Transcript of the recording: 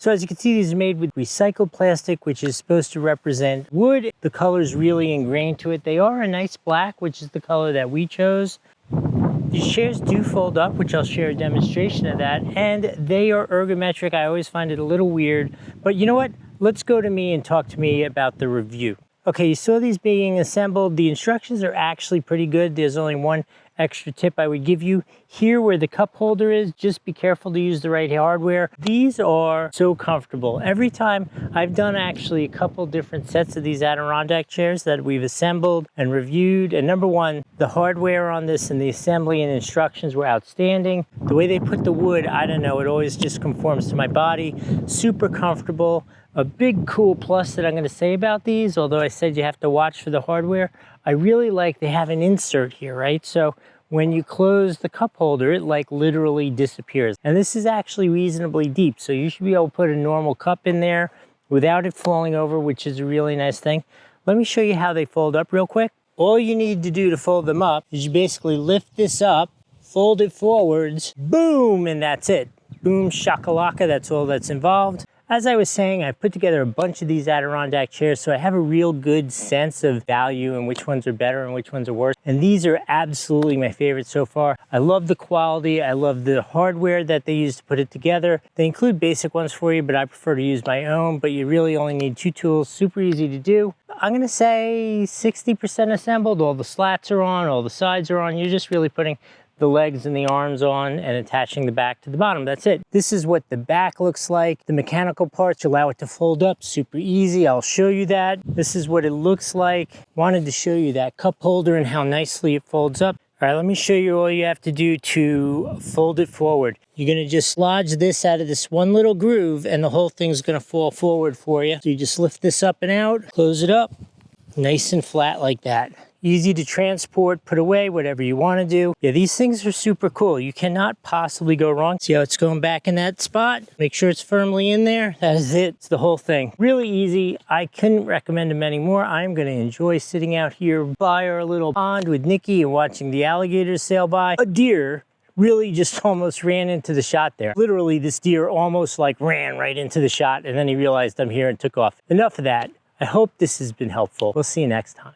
So as you can see, these are made with recycled plastic, which is supposed to represent wood. The color is really ingrained to it. They are a nice black, which is the color that we chose. These chairs do fold up, which I'll share a demonstration of that, and they are ergometric. I always find it a little weird, but you know what? Let's go to me and talk to me about the review. Okay, you saw these being assembled. The instructions are actually pretty good. There's only one extra tip I would give you. Here where the cup holder is, just be careful to use the right hardware. These are so comfortable. Every time I've done actually a couple different sets of these Adirondack chairs that we've assembled and reviewed. And number one, the hardware on this and the assembly and instructions were outstanding. The way they put the wood, I don't know, it always just conforms to my body. Super comfortable. A big cool plus that I'm going to say about these, although I said you have to watch for the hardware, I really like they have an insert here, right? So when you close the cup holder, it like literally disappears. And this is actually reasonably deep, so you should be able to put a normal cup in there without it falling over, which is a really nice thing. Let me show you how they fold up real quick. All you need to do to fold them up is you basically lift this up, fold it forwards, boom, and that's it. Boom, shakalaka, that's all that's involved. As I was saying, I put together a bunch of these Adirondack chairs, so I have a real good sense of value and which ones are better and which ones are worse. And these are absolutely my favorite so far. I love the quality. I love the hardware that they use to put it together. They include basic ones for you, but I prefer to use my own. But you really only need 2 tools, super easy to do. I'm gonna say 60% assembled. All the slats are on, all the sides are on. You're just really putting the legs and the arms on and attaching the back to the bottom. That's it. This is what the back looks like. The mechanical parts allow it to fold up super easy. I'll show you that. This is what it looks like. Wanted to show you that cup holder and how nicely it folds up. All right, let me show you all you have to do to fold it forward. You're gonna just lodge this out of this one little groove and the whole thing's gonna fall forward for you. So you just lift this up and out, close it up, nice and flat like that. Easy to transport, put away, whatever you want to do. Yeah, these things are super cool. You cannot possibly go wrong. See how it's going back in that spot? Make sure it's firmly in there. That is it. It's the whole thing. Really easy. I couldn't recommend them anymore. I'm going to enjoy sitting out here by our little pond with Nikki and watching the alligators sail by. A deer really just almost ran into the shot there. Literally, this deer almost like ran right into the shot, and then he realized I'm here and took off. Enough of that. I hope this has been helpful. We'll see you next time.